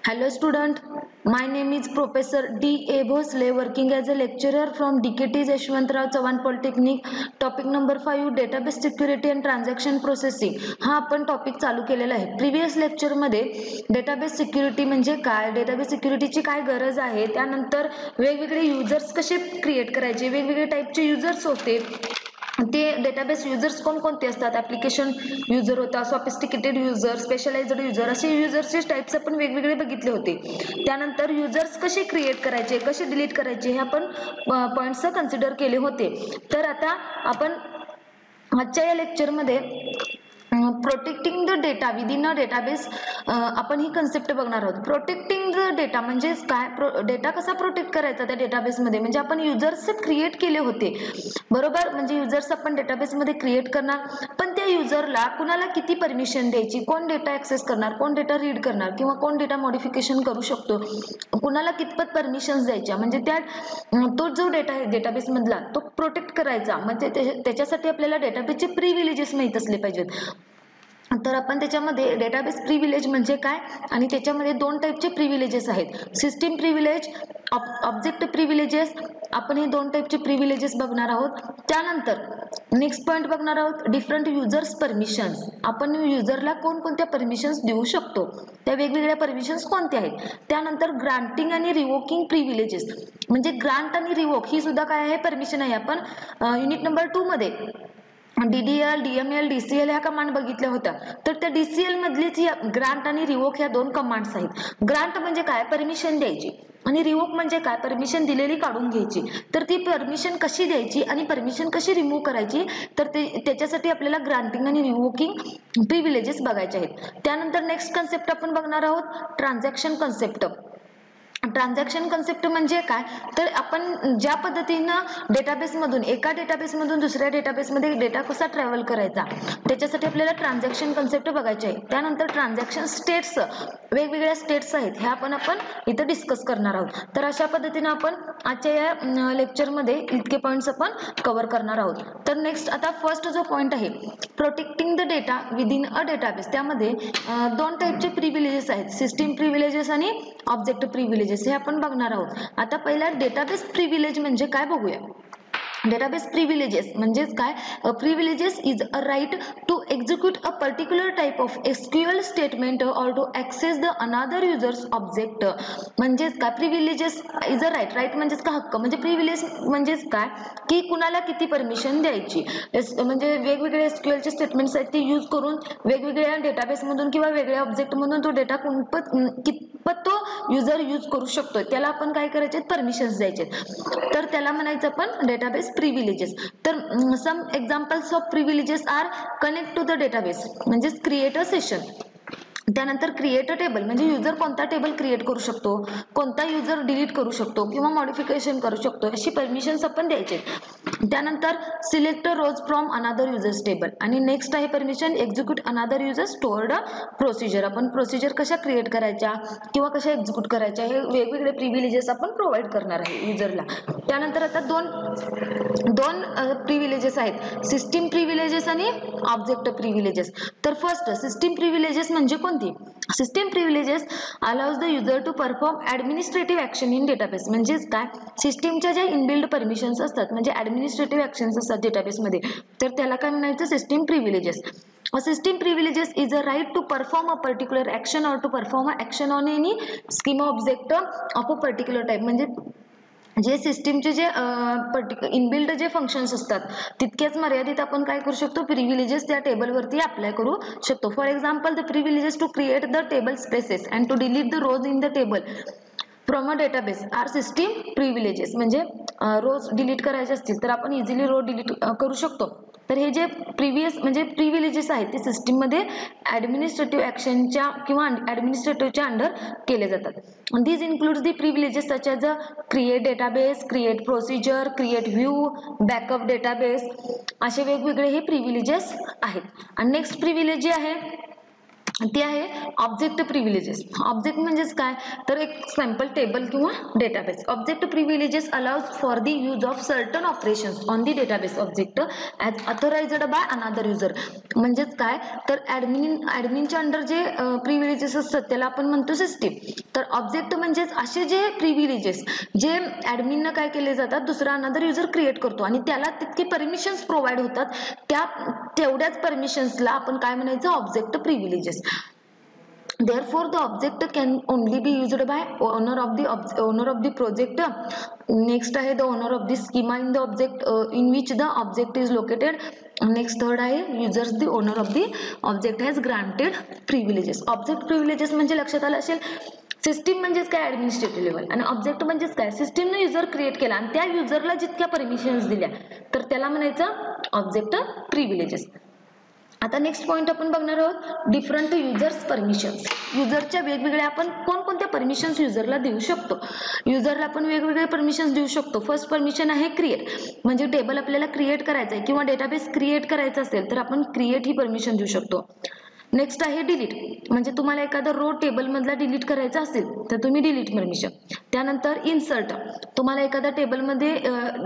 Hello student, my name is Professor D. A. Bhosle working as a lecturer from DKT Yashwantrao Chavan Polytechnic. Topic number 5 Database Security and Transaction Processing. हा आपण topic चालू केलेला आहे. Previous lecture मध्ये database security म्हणजे काय, database सिक्युरिटीची काय गरज आहे, त्यानंतर वेगवेगळे युजर्स कसे क्रिएट करायचे, वेगवेगळे टाइपचे युजर्स होते, ते डेटाबेस युजर्स कोणकोणते असतात, ऍप्लिकेशन युजर होता, सॉफिस्टिकेटेड युजर, स्पेशलाइज्ड युजर, असे युजर्सचे टाइप्स आपण वेगवेगळे बघितले होते. त्यानंतर युजर्स कसे क्रिएट करायचे, कसे डिलीट करायचे हे आपण पॉइंट्स कन्सिडर केले होते. तर आता आपण आजच्या या लेक्चर मध्ये protecting the data within a database आपण ही कन्सेप्ट बघणार आहोत. प्रोटेक्टिंग द डेटा म्हणजे काय, डेटा कसा प्रोटेक्ट करायचा त्या डेटाबेस मध्ये, म्हणजे आपण युजर्स क्रिएट केले होते बरोबर, म्हणजे युजर्स आपण डेटाबेस मध्ये क्रिएट करणार, पण त्या युजरला कुणाला किती परमिशन द्यायची, कोण डेटा ऍक्सेस करणार, कोण डेटा रीड करणार किंवा कोण डेटा मॉडिफिकेशन करू शकतो, कुणाला कितपत परमिशन्स द्यायच्या, म्हणजे त्या तो जो डेटा आहे डेटाबेस मधला तो प्रोटेक्ट करायचा, म्हणजे त्याच्यासाठी आपल्याला डेटाबेसचे प्रिव्हिलेजेस माहित असले पाहिजेत. तर आपण त्याच्यामध्ये डेटाबेस प्रिव्हिलेज म्हणजे काय आणि त्याच्यामध्ये दोन टाइपचे प्रिव्हिलेजेस आहेत, सिस्टीम प्रिव्हिलेज, ऑब्जेक्ट प्रिव्हिलेजेस. आपण हे दोन टाइपचे प्रिव्हिलेजेस बघणार आहोत. त्यानंतर नेक्स्ट पॉइंट बघणार आहोत डिफरंट युजर्स परमिशन्स. आपण युजरला कोणकोणत्या परमिशन्स देऊ शकतो, त्या वेगवेगळ्या परमिशन्स कोणत्या आहेत. त्यानंतर ग्रांटिंग आणि रिवोकिंग प्रिव्हिलेजेस, म्हणजे ग्रांट आणि रिवोक ही सुद्धा काय आहे, परमिशन आहे. आपण युनिट नंबर 2 मध्ये DDL, DML, DCL ह्या कमांड बघितल्या होत्या. तर त्या DCL मधलीच ग्रांट आणि रिवोक ह्या दोन कमांड्स आहेत. ग्रांट म्हणजे काय, परमिशन द्यायची, आणि रिवोक म्हणजे काय, परमिशन दिलेली काढून घ्यायची. तर ती परमिशन कशी द्यायची आणि परमिशन कशी रिमूव्ह करायची, तर त्याच्यासाठी आपल्याला ग्रांटिंग आणि रिवोकिंग प्रिव्हिलेजेस बघायचे आहेत. त्यानंतर नेक्स्ट कन्सेप्ट आपण बघणार आहोत ट्रान्झॅक्शन कन्सेप्ट. ट्रान्झॅक्शन कन्सेप्ट म्हणजे काय, तर आपण ज्या पद्धतीनं डेटाबेस मधून एका डेटाबेस मधून दुसऱ्या डेटाबेस मध्ये डेटा कसा ट्रॅव्हल करायचा, त्याच्यासाठी आपल्याला ट्रान्झॅक्शन कन्सेप्ट बघायचे आहे. त्यानंतर ट्रान्झॅक्शन स्टेट्स, वेगवेगळ्या स्टेट्स आहेत, ह्या आपण इथं डिस्कस करणार आहोत. तर अशा पद्धतीने आपण आजच्या या लेक्चर मध्ये इतके पॉइंट्स आपण कव्हर करणार आहोत. तर नेक्स्ट आता फर्स्ट जो पॉइंट आहे protecting the data within a database, त्यामध्ये दोन टाइपचे प्रिव्हिलेजेस आहेत, सिस्टीम प्रिव्हिलेजेस आणि ऑब्जेक्ट प्रिव्हिलेजेस, हे आपण बघणार आहोत. आता पहिला डेटाबेस प्रिव्हिलेज म्हणजे काय बघूया. डेटाबेस प्रिव्हिलेजेस म्हणजे काय, privileges is a right to execute a particular type of SQL statement or to access the another users object. म्हणजेच काय, privileges is a right, right म्हणजेच का हक्क, म्हणजे प्रिव्हिलेज म्हणजेच काय की कुणाला किती परमिशन द्यायची, म्हणजे वेगवेगळे SQL चे स्टेटमेंट्स आहेत ते यूज करून वेगवेगळ्या डेटाबेस मधून किंवा वेगळ्या ऑब्जेक्ट मधून तो डेटा कितपत तो युजर यूज करू शकतो, त्याला आपण काय करायचे, परमिशन्स द्यायचे. तर त्याला म्हणायचं आपण डेटाबेस प्रिव्हिलेजेस. तर some examples of privileges are connect to the database, म्हणजे क्रिएट अ सेशन. त्यानंतर क्रिएट अ टेबल म्हणजे युजर कोणता टेबल क्रिएट करू शकतो, कोणता युजर डिलीट करू शकतो किंवा मॉडिफिकेशन करू शकतो, अशी परमिशन्स आपण द्यायचे. त्यानंतर select rows from another users table, आणि नेक्स्ट आहे permission execute another user stored procedure. आपण प्रोसिजर कशा क्रिएट करायच्या किंवा कशा एक्झिक्यूट करायच्या हे वेगवेगळे प्रिव्हिलेजेस आपण प्रोव्हाइड करणार आहे युजरला. त्यानंतर आता दोन प्रिव्हिलेजेस आहेत, सिस्टीम प्रिव्हिलेजेस आणि ऑब्जेक्ट प्रिव्हिलेजेस. तर फर्स्ट सिस्टीम प्रिव्हिलेजेस म्हणजे कोणती, system privileges allows the user to perform administrative action in database. म्हणजेच काय, सिस्टीमच्या ज्या इनबिल्ड परमिशन्स असतात, म्हणजे ऍडमिनिस्ट्रेटिव्ह ऍक्शन्स असतात डेटाबेस मध्ये, तर त्याला काय म्हणायचं, system privileges. A system privileges is a right to perform a particular action or to perform a action on any schema object of a particular type. म्हणजे जे सिस्टीमचे जे इनबिल्ड जे फंक्शन्स असतात तितकेच मर्यादित आपण काय करू शकतो, प्रिव्हिलेजेस त्या टेबलवरती अप्लाय करू शकतो. For example the privileges to create the table spaces and to delete the rows in the table from a database are system privileges. म्हणजे रोज डिलीट करायचे असतील तर आपण इझिली रोज डिलीट करू शकतो. तर हे जे प्रिव्हिलेजेस आहेत ते सिस्टीम मध्ये ऍडमिनिस्ट्रेटिव्ह ऍक्शनच्या किंवा ऍडमिनिस्ट्रेटिव्हच्या अंडर केले जातात. These includes the privileges such as create database, create procedure, create view, backup database, असे वेगवेगळे हे प्रिव्हिलेजेस आहेत. आणि नेक्स्ट प्रिव्हिलेज जे आहे ती आहे ऑब्जेक्ट प्रिव्हिलेजेस. ऑब्जेक्ट म्हणजेच काय तर एक सॅम्पल टेबल किंवा database. Object privileges allows for the use of certain operations on the database object as authorised by another user. म्हणजेच काय तर ॲडमिनच्या अंडर जे प्रिव्हिलेजेस असतात त्याला आपण म्हणतो सिस्टीम. तर ऑब्जेक्ट म्हणजेच असे जे प्रिव्हिलेजेस जे ॲडमिननं काय केले जातात दुसरा अनादर युजर क्रिएट करतो आणि त्याला तितके परमिशन्स प्रोव्हाइड होतात, तेवढ्याच परमिशन्सला आपण काय म्हणायचं object privileges. Therefore, the object can only be used by owner of the project. Next आहे the owner of the schema in the object in which the object is located. Next third आहे users the owner of the object has granted privileges. Object privileges म्हणजे लक्षात आलं असेल system म्हणजेच काय administrative level आणि object म्हणजेच काय सिस्टीमने युजर क्रिएट केला आणि त्या युजरला जितक्या परमिशन्स दिल्या तर त्याला म्हणायचं ऑब्जेक्ट प्रिव्हिलेजेस. आता नेक्स्ट पॉइंट आपण बघणार आहोत डिफरंट युजर्स परमिशन्स. युजरच्या वेगवेगळ्या आपण कोणकोणत्या परमिशन्स युजरला देऊ शकतो. युजरला आपण वेगवेगळे परमिशन्स देऊ शकतो. फर्स्ट परमिशन आहे क्रिएट, म्हणजे टेबल आपल्याला क्रिएट करायचं आहे किंवा डेटाबेस क्रिएट करायचा असेल तर आपण क्रिएट ही परमिशन देऊ शकतो. नेक्स्ट आहे डिलीट, म्हणजे तुम्हाला एखादा रो टेबल मधला डिलीट करायचा असेल तर तुम्ही डिलीट परमिशन. त्यानंतर इन्सर्ट, तुम्हाला एखाद्या टेबलमध्ये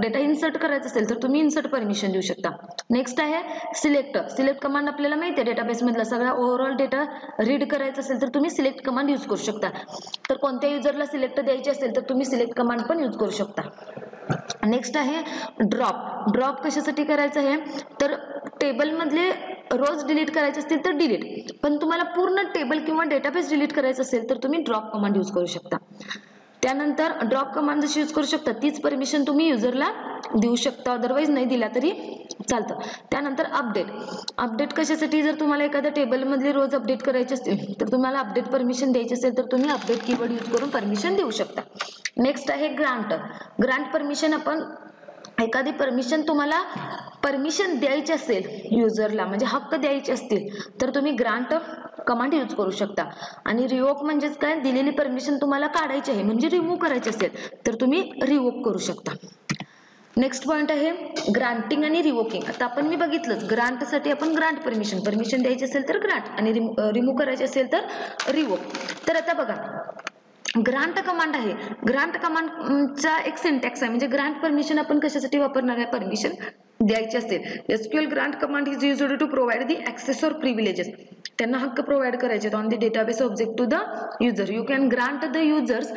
डेटा इन्सर्ट करायचा असेल तर तुम्ही इन्सर्ट परमिशन देऊ शकता. नेक्स्ट आहे सिलेक्ट. सिलेक्ट कमांड आपल्याला माहिती आहे डेटाबेस मधला सगळा ओव्हरऑल डेटा रीड करायचा असेल तर तुम्ही सिलेक्ट कमांड यूज करू शकता. तर कोणत्या युजरला सिलेक्ट द्यायची असेल तर तुम्ही सिलेक्ट कमांड पण यूज करू शकता. नेक्स्ट आहे ड्रॉप. ड्रॉप कशासाठी करायचं आहे तर टेबल मधले रोज डिलीट करायचे असतील तर डिलीट, पण तुम्हाला पूर्ण टेबल किंवा डेटाबेस डिलीट करायचं असेल तर तुम्ही ड्रॉप कमांड यूज करू शकता. त्यानंतर ड्रॉप कमांड जशी यूज करू शकता तीच परमिशन तुम्ही युजरला देऊ शकता, अदरवाईज नाही दिला तरी चालतं. त्यानंतर अपडेट. अपडेट कशासाठी जर तुम्हाला एखाद्या टेबल मधले रोज अपडेट करायचे असतील तर तुम्हाला अपडेट परमिशन द्यायची असेल तर तुम्ही अपडेट कीवर्ड यूज करून परमिशन देऊ शकता. नेक्स्ट आहे ग्रांट. ग्रांट परमिशन आपण एखादी परमिशन तुम्हाला परमिशन द्यायची असेल युजरला म्हणजे हक्क द्यायचे असतील तर तुम्ही ग्रांट कमांड यूज करू शकता. आणि रिवोक म्हणजेच काय दिलेली परमिशन तुम्हाला काढायची आहे म्हणजे रिमूव्ह करायची असेल तर तुम्ही रिवोक करू शकता. नेक्स्ट पॉइंट आहे ग्रांटिंग आणि रिवोकिंग. आता आपण मी बघितलंच ग्रांटसाठी आपण ग्रांट परमिशन द्यायची असेल तर ग्रांट आणि रिमूव्ह करायची असेल तर रिवोक. तर आता बघा ग्रांट कमांड आहे. ग्रांट कमांडचा एक सिंटॅक्स आहे म्हणजे ग्रांट परमिशन आपण कशासाठी वापरणार आहे परमिशन द्यायची असेल. SQL grant command is used to provide the access or privileges. त्यांना हक्क प्रोव्हाइड करायचे on the database object to the user. You can grant the users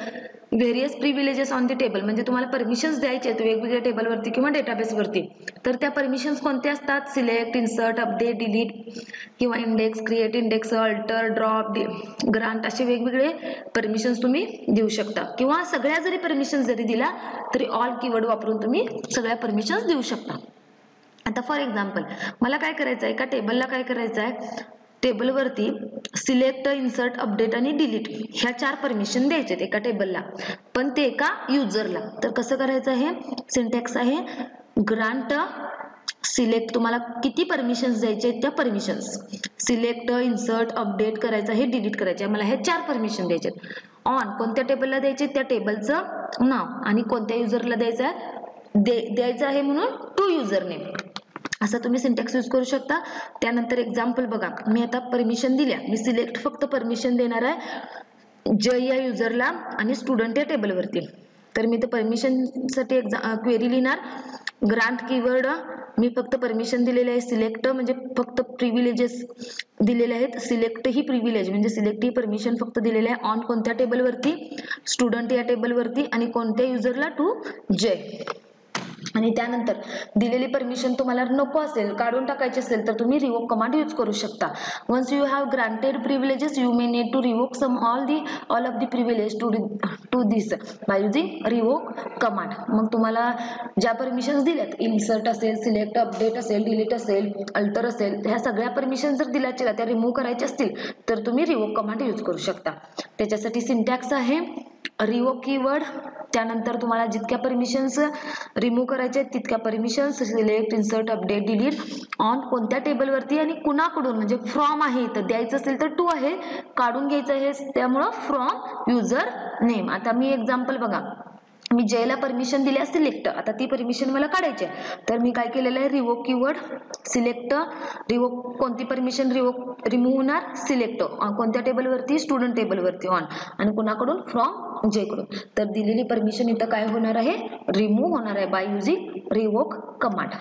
various privileges on the table, म्हणजे तुम्हाला परमिशन्स द्यायचे आहेत वेगवेगळ्या टेबलवरती किंवा डेटाबेसवरती. तर त्या परमिशन्स कोणत्या असतात सिलेक्ट, इन्सर्ट, अपडेट, डिलीट किंवा index, create index, alter, drop, grant असे वेगवेगळे परमिशन्स तुम्ही देऊ शकता. किंवा सगळ्या जरी परमिशन्स जरी दिला तरी ऑल कीवर्ड वापरून तुम्ही सगळ्या परमिशन्स देऊ शकता. आता फॉर एक्झाम्पल मला काय करायचं आहे एका टेबलला काय करायचं आहे टेबलवरती सिलेक्ट, इन्सर्ट, अपडेट आणि डिलीट ह्या 4 परमिशन द्यायचे एका टेबलला पण ते एका युजरला. तर कसं करायचं आहे सिंटॅक्स आहे ग्रांट सिलेक्ट, तुम्हाला किती परमिशन्स द्यायचे आहेत त्या परमिशन्स सिलेक्ट, इन्सर्ट, अपडेट करायचं आहे, डिलीट करायचं आहे. मला हे 4 परमिशन द्यायचे आहेत. ऑन कोणत्या टेबलला द्यायचे त्या टेबलचं नाव आणि कोणत्या युजरला द्यायचं आहे म्हणून टू युजर नेम असं तुम्ही सिंटॅक्स यूज करू शकता. त्यानंतर एक्झाम्पल बघा मी आता परमिशन दिल्या मी सिलेक्ट फक्त परमिशन देणार आहे जय या युजरला आणि स्टुडंट या टेबलवरती. तर मी तर परमिशनसाठी क्वेरी लिहिणार ग्रांट कीवर्ड मी फक्त परमिशन दिलेले आहे सिलेक्ट म्हणजे फक्त प्रिव्हिलेजेस दिलेले आहेत. सिलेक्ट ही प्रिव्हिलेज म्हणजे सिलेक्ट ही परमिशन फक्त दिलेले आहे ऑन कोणत्या टेबलवरती स्टुडंट या टेबलवरती आणि कोणत्या युजरला टू जय. आणि त्यानंतर दिलेली परमिशन तुम्हाला नको असेल काढून टाकायची असेल तर तुम्ही रिवोक कमांड यूज करू शकता. Once you have granted privileges you may need to revoke all of the privilege to this by using revoke command. मग तुम्हाला ज्या परमिशन्स दिल्यात इन्सर्ट असेल, सिलेक्ट, अपडेट असेल, डिलीट असेल, अल्टर असेल ह्या सगळ्या परमिशन जर दिल्याच्या त्या रिमूव्ह करायच्या असतील तर तुम्ही रिवोक कमांड यूज करू शकता. त्याच्यासाठी सिंटॅक्स आहे रिवोक कीवर्ड, त्यानंतर तुम्हाला जितक्या परमिशन्स रिमूव्ह करायचे तितक्या permissions select, insert, update, delete on कोणत्या टेबलवरती आणि कुणाकडून म्हणजे फ्रॉम आहे तर द्यायचं असेल तर टू आहे काढून घ्यायचं आहे त्यामुळं फ्रॉम युजर नेम. आता मी एक्झाम्पल बघा मी जयला परमिशन दिली सिलेक्ट, आता ती परमिशन मला काढायची आहे, तर मी काय केलेलं आहे रिवोक कीवर्ड सिलेक्ट, रिवोक कोणती परमिशन रिमूव्ह होणार सिलेक्ट, कोणत्या टेबलवरती स्टुडंट टेबलवरती ऑन, आणि कुणाकडून फ्रॉम जे कडून, तर दिलेली परमिशन इथं काय होणार आहे रिमूव्ह होणार आहे बाय युजिंग रिवोक कमांड.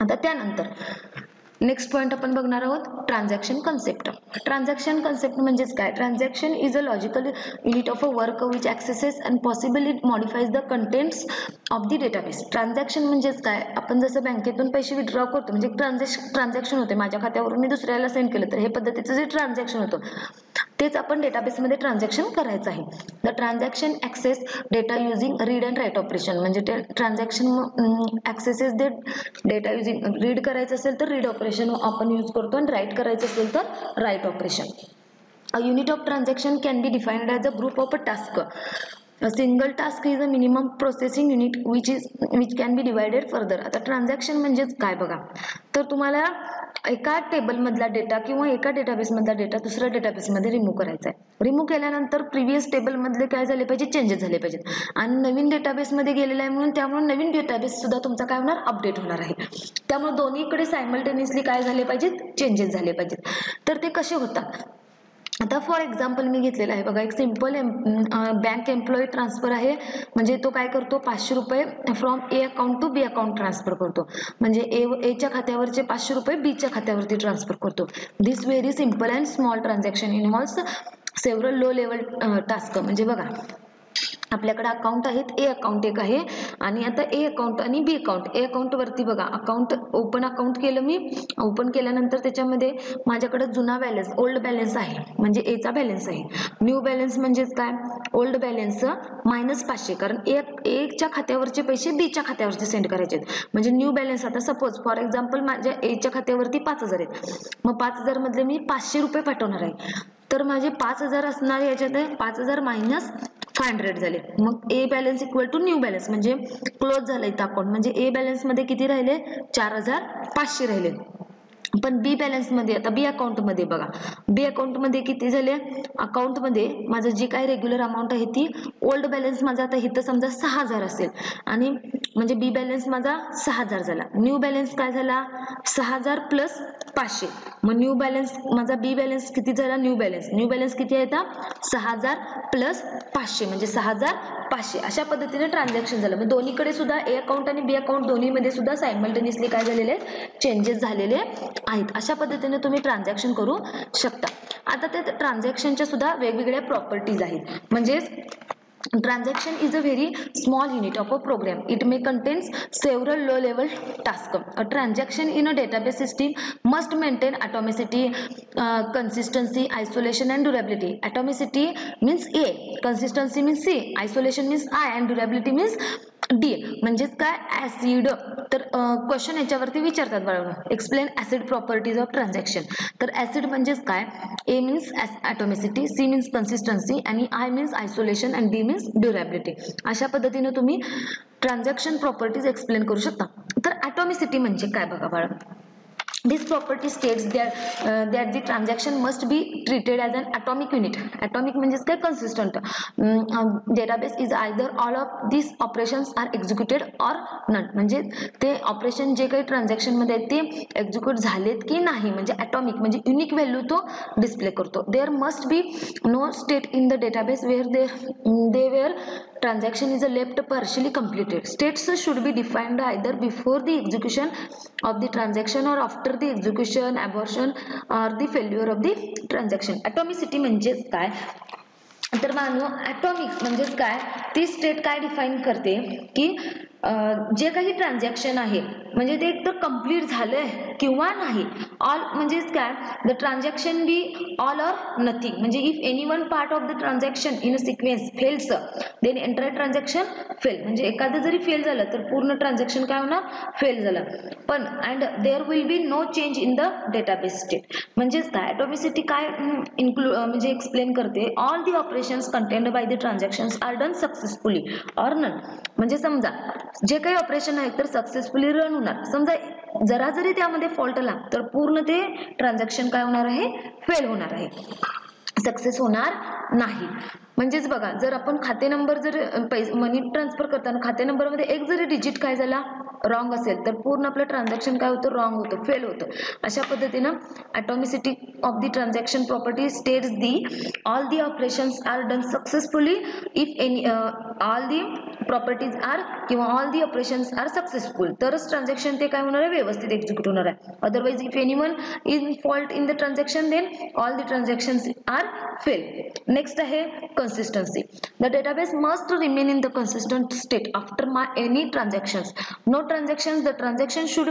आता त्यानंतर नेक्स्ट पॉइंट आपण बघणार आहोत ट्रान्झॅक्शन कन्सेप्ट. ट्रान्झॅक्शन कन्सेप्ट म्हणजेच काय, transaction is a logical unit of a work which accesses and possibly modifies the contents of the database. Transaction म्हणजेच काय, आपण जसं बँकेतून पैसे विथड्रॉ करतो म्हणजे ट्रान्झॅक्शन होते, माझ्या खात्यावरून मी दुसऱ्याला सेंड केलं तर हे पद्धतीचं जे ट्रान्झॅक्शन होतं तेच आपण डेटाबेसमध्ये ट्रान्झॅक्शन करायचं आहे. The transaction access data using read and write operation, म्हणजे ते transaction accesses the data using, read करायचं असेल तर रीड ऑपरेशन आपण यूज करतो आणि राईट करायचं असेल तर write operation. A unit of transaction can be defined as a group of a task. A single task is a minimum processing unit which can be divided further. आता transaction म्हणजेच काय बघा, तर तुम्हाला एका टेबल मधला डेटा किंवा एका डेटाबेस मधला डेटा दुसऱ्या डेटाबेस मध्ये रिमूव्ह करायचा आहे. रिमूव्ह केल्यानंतर प्रिव्हियस टेबल मधले काय झाले पाहिजे चेंजेस झाले पाहिजेत, आणि नवीन डेटाबेस मध्ये गेलेला आहे म्हणून त्यामुळे नवीन डेटाबेस सुद्धा तुमचा काय होणार अपडेट होणार आहे. त्यामुळे दोन्हीकडे सायमल्टेनियसली काय झाले पाहिजेत चेंजेस झाले पाहिजेत. तर ते कसे होतात, आता फॉर एक्झाम्पल मी घेतलेला आहे बघा, एक सिंपल बँक एम्प्लॉई ट्रान्सफर आहे, म्हणजे तो काय करतो 500 रुपये from A account to B account transfer करतो, म्हणजे एच्या खात्यावरचे 500 रुपये बीच्या खात्यावरती ट्रान्सफर करतो. This very simple and small transaction involves several low level task. म्हणजे बघा आपल्याकडे अकाउंट आहेत, ए अकाउंट एक आहे आणि आता ए अकाउंट आणि बी अकाउंट. ए अकाउंट वरती बघा अकाउंट ओपन अकाउंट केलं मी, ओपन केल्यानंतर त्याच्यामध्ये माझ्याकडे जुना बॅलन्स ओल्ड बॅलन्स आहे म्हणजे एचा बॅलन्स आहे. न्यू बॅलन्स म्हणजेच काय, ओल्ड बॅलन्स मायनस 500, कारण एच्या खात्यावरचे पैसे बीच्या खात्यावरती सेंड करायचे आहेत, म्हणजे न्यू बॅलन्स. आता सपोज फॉर एक्झाम्पल माझ्या एच्या खात्यावरती 5000 आहेत, मग 5000 मधले मी 500 रुपये पाठवणार आहे, तर माझे 5000 असणार याच्यात 5000 मायनस 500 झाले, मग A balance equal to new balance म्हणजे क्लोज झालं इथं अकाउंट. म्हणजे ए बॅलन्स मध्ये किती राहिले 4500 राहिले, पण बी बॅलन्स मध्ये आता बी अकाउंट मध्ये बघा, बी अकाउंट मध्ये किती झाले, अकाउंट मध्ये माझं जी काय रेग्युलर अमाऊंट आहे ती ओल्ड बॅलन्स माझा आता इथं समजा 6000 असेल, आणि म्हणजे बी बॅलन्स माझा 6000 झाला, न्यू बॅलन्स काय झाला 6000 प्लस 500, मग न्यू बॅलन्स माझा बी बॅलन्स किती झाला, न्यू बॅलन्स किती आहे आता 6000 प्लस 500 म्हणजे 6500. अशा पद्धतीने ट्रान्झॅक्शन झालं. मग दोन्हीकडे सुद्धा ए अकाउंट आणि बी अकाउंट दोन्हीमध्ये सुद्धा सायमल्टेनियसली काय झालेले आहेत चेंजेस झालेले आहेत. अशा पद्धतीने तुम्ही ट्रान्झॅक्शन करू शकता. आता त्या ट्रान्झॅक्शनच्या सुद्धा वेगवेगळ्या प्रॉपर्टीज आहेत. म्हणजे transaction is a very small unit of a program. It may contains several low level tasks. A transaction in a database system must maintain atomicity, consistency, isolation and durability. Atomicity means A, consistency means C, isolation means I and durability means D. म्हणजेच काय acid, तर question याच्यावरती विचारतात बाळांनो, explain acid properties of transaction. तर acid म्हणजेच काय, ए means ऍटॉमिसिटी, C means consistency आणि आय मीन्स आयसोलेशन आणि डी मीन्स ड्युरेबिलिटी. अशा पद्धतीने तुम्ही ट्रान्झॅक्शन प्रॉपर्टीज एक्सप्लेन करू शकता. तर ऍटॉमिसिटी म्हणजे काय बघा बाळा, this property states that the transaction must be treated as an atomic unit. Atomic means काय consistent. Database is either all of these operations are executed or none. म्हणजे ते ऑपरेशन जे काही ट्रान्झॅक्शन मध्ये ते एक्झिक्यूट झालेत की नाही, म्हणजे atomic म्हणजे युनिक व्हॅल्यू तो डिस्प्ले करतो. There must be no state in the database where transaction is left partially completed. States should be defined either before the execution of the transaction or after the execution, abortion or the failure of the transaction. Atomicity म्हणजेच काय, तर मानव atomic म्हणजेच काय, ती state काय define करते की जे काही ट्रान्झॅक्शन आहे म्हणजे ते एकतर कम्प्लीट झालंय किंवा नाही. ऑल म्हणजेच काय, the transaction be all or nothing. म्हणजे if any one part of the transaction in a sequence fails then entire transaction fail. म्हणजे एखादं जरी फेल झालं तर पूर्ण ट्रान्झॅक्शन काय होणार फेल झालं. पण and there will be no change in the database state. म्हणजेच काय ऍटॉमिसिटी काय म्हणजे एक्सप्लेन करते, all the operations contained by the transactions are done successfully or none. म्हणजे समजा जे काही ऑपरेशन आहे तर सक्सेसफुली रन होणार, समजा जरा जरी त्यामध्ये फॉल्ट आला तर पूर्ण ते ट्रान्झॅक्शन काय होणार आहे फेल होणार आहे, सक्सेस होणार नाही. म्हणजेच बघा, जर आपण खाते नंबर जर मनी ट्रान्सफर करताना खाते नंबर मध्ये एक जरी डिजिट काय झाला रॉंग असेल तर पूर्ण आपलं ट्रान्झॅक्शन काय होतं, रॉंग होतं, फेल होतं. अशा पद्धतीनं atomicity of the transaction property states the all the operations are done successfully if any all the properties are किंवा all the operations are successful, तरच ट्रान्झॅक्शन ते काय होणार आहे, व्यवस्थित एक्झिक्यूट होणार आहे. Otherwise if anyone in fault in the transaction then all the transactions are fail. Next आहे consistency. The database must remain in the consistent state after any transactions. No transactions, the transaction should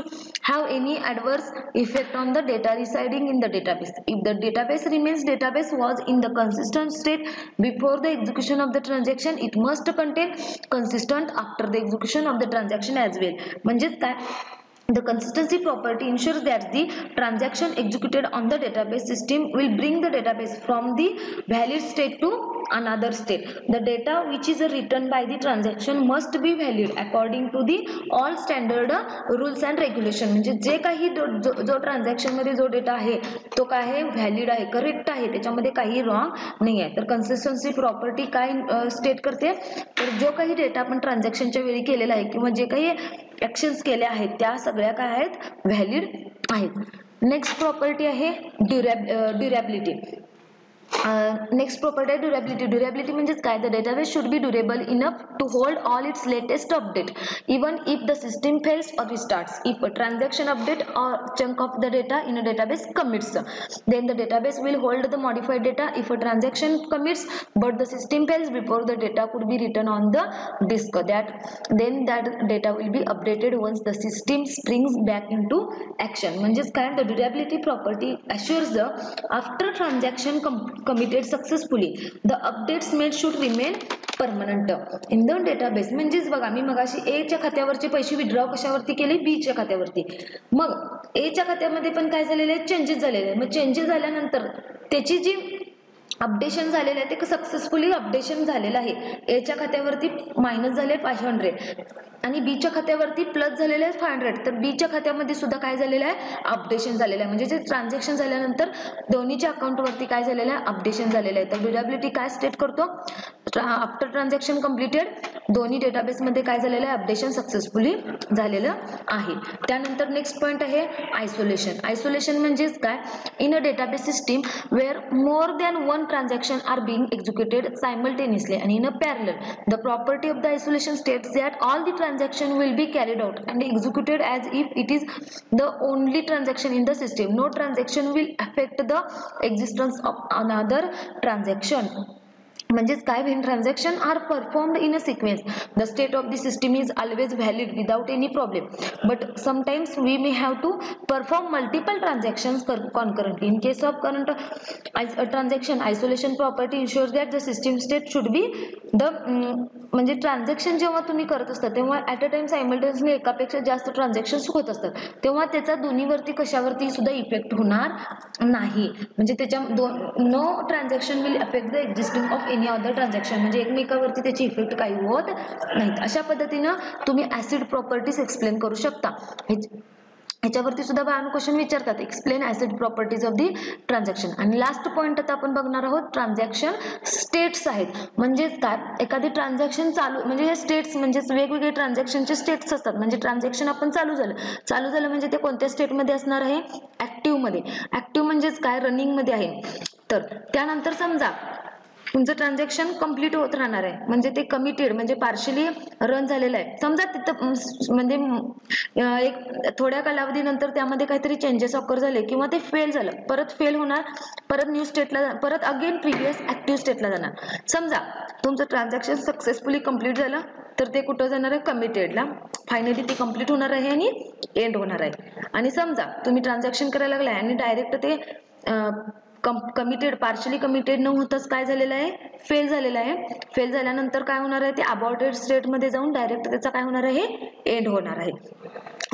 have any adverse effect on the data residing in the database. If the database was in the consistent state before the execution of the transaction, it must contain consistent after the execution of the transaction as well. म्हणजेच काय, the consistency property ensures that the transaction executed on the database system will bring the database from the valid state to another state. The data which is written by the transaction must be valid according to the all standard rules and regulation. म्हणजे जे काही जो transaction मध्ये जो data आहे तो काय आहे, व्हॅलिड आहे, करेक्ट आहे, त्याच्यामध्ये काही रॉंग नाही आहे. तर कन्सिस्टन्सी प्रॉपर्टी काय स्टेट करते, तर जो काही डेटा आपण ट्रान्झॅक्शनच्या वेळी केलेला आहे किंवा जे काही ऍक्शन्स केले आहेत त्या सगळ्या काय आहेत, व्हॅलिड आहेत. नेक्स्ट प्रॉपर्टी आहे ड्युरेबिलिटी. नेक्स्ट प्रॉपर्टी आहे ड्युरेबिलिटी. ड्युरेबिलिटी म्हणजेच काय, the database should be durable enough to hold all its latest update even if the system fails or restarts. If a transaction update or chunk of the data in a database commits, then the database will hold the modified data. If a transaction commits but the system fails before the data could be written on the disk, then that data will be updated once the system springs back into action. म्हणजेच काय, the durability property assures the after transaction committed successfully the updates made should remain permanent in the database. म्हणजेच बघा, मी मगाशी ए च्या खात्यावरचे पैसे withdraw कशावरती केले, बी च्या खात्यावरती. मग ए च्या खात्यामध्ये पण काय झालेले आहे, चेंजेस झालेले आहे. मग चेंजेस झाल्यानंतर त्याची जी अपडेशन झालेलं आहे ते सक्सेसफुली अपडेशन झालेलं आहे. ए च्या खात्यावरती मायनस झाले 500 आणि बी च्या खात्यावरती प्लस झालेले आहे 500. तर बी च्या खात्यामध्ये सुद्धा काय झालेलं आहे, अपडेशन झालेलं आहे. म्हणजे जे ट्रान्झॅक्शन झाल्यानंतर दोन्हीच्या अकाउंटवरती काय झालेलं आहे, अपडेशन झालेलं आहे. तर ड्युरेबिलिटी काय स्टेट करतो, आफ्टर ट्रान्झॅक्शन कम्प्लिटेड दोन्ही डेटाबेस मध्ये काय झालेलं आहे, अपडेशन सक्सेसफुली झालेलं आहे. त्यानंतर नेक्स्ट पॉइंट आहे आयसोलेशन. आयसोलेशन म्हणजेच काय, in a database system where more than one transaction are being executed simultaneously and in a parallel, the property of the isolation states that all the transaction will be carried out and executed as if it is the only transaction in the system. No transaction will affect the existence of another transaction. म्हणजेच काय, when transaction are performed in a sequence the state of the system is always valid without any problem, but sometimes we may have to perform multiple transactions concurrently. In case of current transaction, isolation property ensures that the system state should be the म्हणजे transaction जेव्हा तुम्ही करत असता तेव्हा at a time simultaneously एकापेक्षा जास्त transactions होत असतात, तेव्हा त्याचा दोन्हीवरती कशावरती सुद्धा इफेक्ट होणार नाही. म्हणजे त्याच्या no transaction will affect the existing of any other transaction. म्हणजे एकमेकावरती त्याची इफेक्ट काही होत नाहीत. अशा पद्धतीनं तुम्ही ऍसिड प्रॉपर्टीज एक्सप्लेन करू शकता. ह्याच्यावरती सुद्धा बाळांनो क्वेश्चन विचारतात, explain acid properties of the transaction. आणि लास्ट पॉइंट आता आपण बघणार आहोत ट्रान्झॅक्शन स्टेट्स आहेत. म्हणजेच काय, एखादी ट्रान्झॅक्शन चालू, म्हणजे हे स्टेट्स म्हणजेच वेगवेगळे ट्रान्झॅक्शनचे स्टेट्स असतात. म्हणजे ट्रान्झॅक्शन आपण चालू झालं म्हणजे ते कोणत्या स्टेटमध्ये असणार आहे, ऍक्टिव्ह मध्ये. ऍक्टिव्ह म्हणजेच काय, रनिंग मध्ये आहे. तर त्यानंतर समजा तुमचं ट्रान्झॅक्शन कंप्लीट होत राहणार आहे, म्हणजे ते कमिटेड म्हणजे पार्शली रन झालेलं आहे. समजा तिथं म्हणजे एक थोड्या कालावधीनंतर त्यामध्ये काहीतरी चेंजेस ऑकर झाले किंवा ते फेल झालं, परत फेल होणार, परत न्यू स्टेटला, परत अगेन प्रिव्हियस ऍक्टिव्ह स्टेटला जाणार. समजा तुमचं ट्रान्झॅक्शन सक्सेसफुली कंप्लीट झालं तर ते कुठं जाणार आहे, कमिटेडला. फायनली ते कंप्लीट होणार आहे आणि एंड होणार आहे. आणि समजा तुम्ही ट्रान्झॅक्शन करायला लागलाय आणि डायरेक्ट ते कमिटेड पार्शली कमिटेड न होताच काय झालेलं आहे, फेल झालेलं आहे. फेल झाल्यानंतर काय होणार आहे, ते अबॉर्टेड स्टेट मध्ये जाऊन डायरेक्ट त्याचा काय होणार आहे, एंड होणार आहे.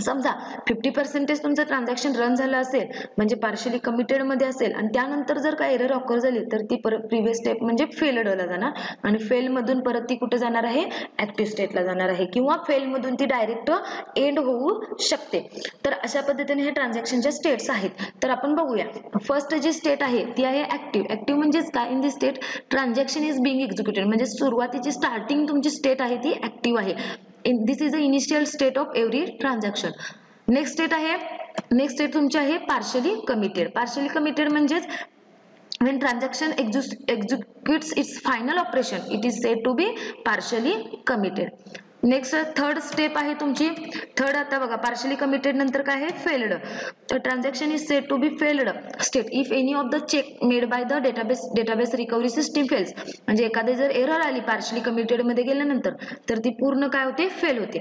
समजा 50% तुमचं ट्रान्झॅक्शन रन झालं असेल म्हणजे पार्शली कमिटेड मध्ये असेल आणि त्यानंतर जर काही एरर ऑकर झाली तर ती परत प्रिव्हियस स्टेप म्हणजे फेलडला जाणार आणि फेल मधून परत ती कुठे जाणार आहे, ऍक्टिव्ह स्टेटला जाणार आहे किंवा फेल मधून ती डायरेक्ट एंड होऊ शकते. तर अशा पद्धतीने हे ट्रान्झॅक्शनच्या स्टेट्स आहेत. तर आपण बघूया. फर्स्ट जी स्टेट आहे ती आहे ऍक्टिव्ह. ऍक्टिव्ह म्हणजेच काय, in the state transaction is being executed म्हणजे सुरुवातीची स्टार्टिंग तुमची स्टेट आहे ती ऍक्टिव्ह आहे. This is the initial state of every transaction. Next state तुमची आहे पार्शली कमिटेड. पार्शली कमिटेड म्हणजेच when transaction executes its final operation it is said to be partially committed. Next third step आहे तुमची. Third आता बघा partially committed नंतर काय आहे, फेल्ड. तर transaction is said to be failed state if any of the check made by the database recovery system fails. म्हणजे एखादी जर एरर आली पार्शली कमिटेड मध्ये गेल्यानंतर तर ती पूर्ण काय होते, फेल होते.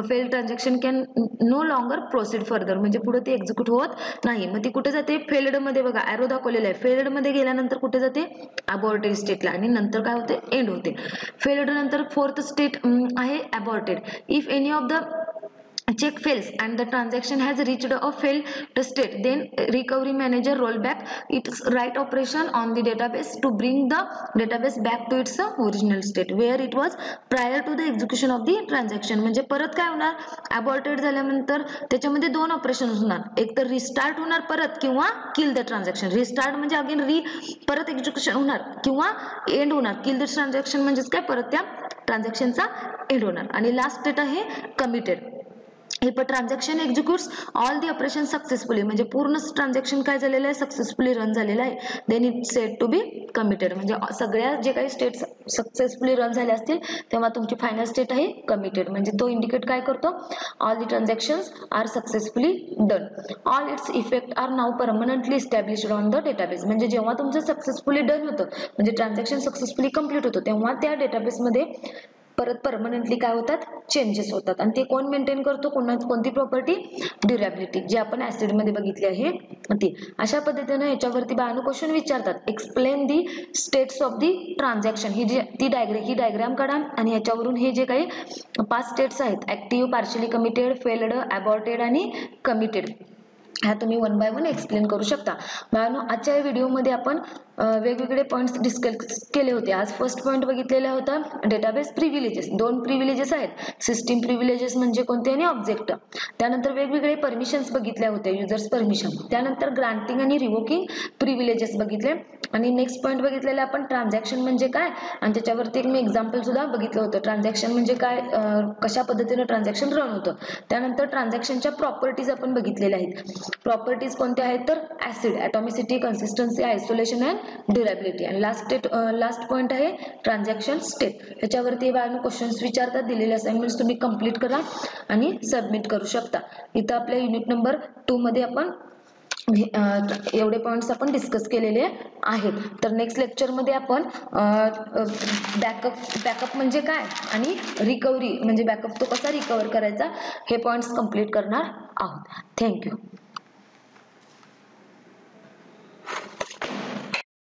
Fail transaction can no longer proceed further म्हणजे पुढे ती एक्झिक्यूट होत नाही. मग ती कुठे जाते, फेल्ड मध्ये. बघा एरो दाखवलेला आहे. फेल्ड मध्ये गेल्यानंतर कुठे जाते, अबॉर्टेड स्टेटला आणि नंतर काय होते, एंड होते. फेल्ड नंतर फोर्थ स्टेट आहे aborted. If any of the check fails and the transaction has reached a failed state, then recovery manager roll back its right operation on the database to bring the database back to its original state where it was prior to the execution of the transaction. म्हणजे परत काय होणार, aborted झाल्यानंतर त्याच्यामध्ये दोन operation होणार. एक तर रिस्टार्ट होणार परत किंवा किल द ट्रान्झॅक्शन. रिस्टार्ट म्हणजे अगेन परत एक्झिक्युशन होणार किंवा एंड होणार. किल द ट्रान्झॅक्शन म्हणजेच काय, परत त्या ट्रान्झॅक्शनचा एंड होणार. आणि लास्ट स्टेट आहे committed. If a transaction executes all the operation successfully म्हणजे पूर्ण ट्रान्झॅक्शन काय झालेलं आहे, सक्सेसफुली रन झालेलं आहे. Then it said to be committed म्हणजे सगळ्या जे काही स्टेट सक्सेसफुली रन झाले असतील तेव्हा तुमची फायनल स्टेट आहे कमिटेड. म्हणजे तो इंडिकेट काय करतो, all the transactions are successfully done. All its effect are now permanently established on the database. म्हणजे जेव्हा तुमचं सक्सेसफुली डन होतं म्हणजे ट्रान्झॅक्शन सक्सेसफुली कम्प्लीट होतं तेव्हा त्या डेटाबेसमध्ये परत परमनंटली काय होतात, चेंजेस होतात. आणि ते कोण मेंटेन करतो, कोणती प्रॉपर्टी, ड्युरेबिलिटी, जी आपण ऍसिड मध्ये बघितली आहे ती. अशा पद्धतीने याच्यावरती बाळांनो क्वेश्चन विचारतात. Explain the states of the transaction. He diagram काढा आणि याच्यावरून हे जे काही 5 स्टेट्स आहेत, active, partially committed, failed, aborted आणि कमिटेड, ह्या तुम्ही 1 बाय 1 एक्सप्लेन करू शकता. बाळांनो आजच्या व्हिडिओमध्ये आपण वेगवेगळे पॉइंट्स डिस्कस केले होते. आज फर्स्ट पॉइंट बघितलेला होता डेटाबेस प्रिव्हिलेजेस. 2 प्रिव्हिलेजेस आहेत, सिस्टीम प्रिव्हिलेजेस म्हणजे कोणते आणि ऑब्जेक्ट. त्यानंतर वेगवेगळे परमिशन्स बघितले होते, युजर्स परमिशन. त्यानंतर ग्रांटिंग आणि रिवोकिंग प्रिव्हिलेजेस बघितले. आणि नेक्स्ट पॉइंट बघितलेला आपण ट्रान्झॅक्शन म्हणजे काय आणि त्याच्यावरती एक मी एक्झाम्पल सुद्धा बघितलं होतं. ट्रान्झॅक्शन म्हणजे काय, कशा पद्धतीने ट्रान्झॅक्शन रन होतं. त्यानंतर ट्रान्झॅक्शनच्या प्रॉपर्टीज आपण बाळगलेल्या आहेत. प्रॉपर्टीज कोणत्या आहेत तर ACID, atomicity, consistency, isolation and durability. आणि लास्ट पॉइंट आहे ट्रान्झॅक्शन स्टेट. याच्यावरती बाळांनो क्वेश्चन्स विचारतात. दिलेले असाइनमेंट्स तुम्ही कंप्लीट करा आणि सबमिट करू शकता. इथं आपल्या युनिट नंबर 2 मध्ये आपण एवढे पॉइंट्स आपण डिस्कस केलेले आहेत. तर नेक्स्ट लेक्चर मध्ये आपण बॅकअप म्हणजे काय आणि रिकव्हरी म्हणजे बॅकअप तो कसा रिकव्हर करायचा हे पॉइंट्स कंप्लीट करणार आहोत. थँक्यू.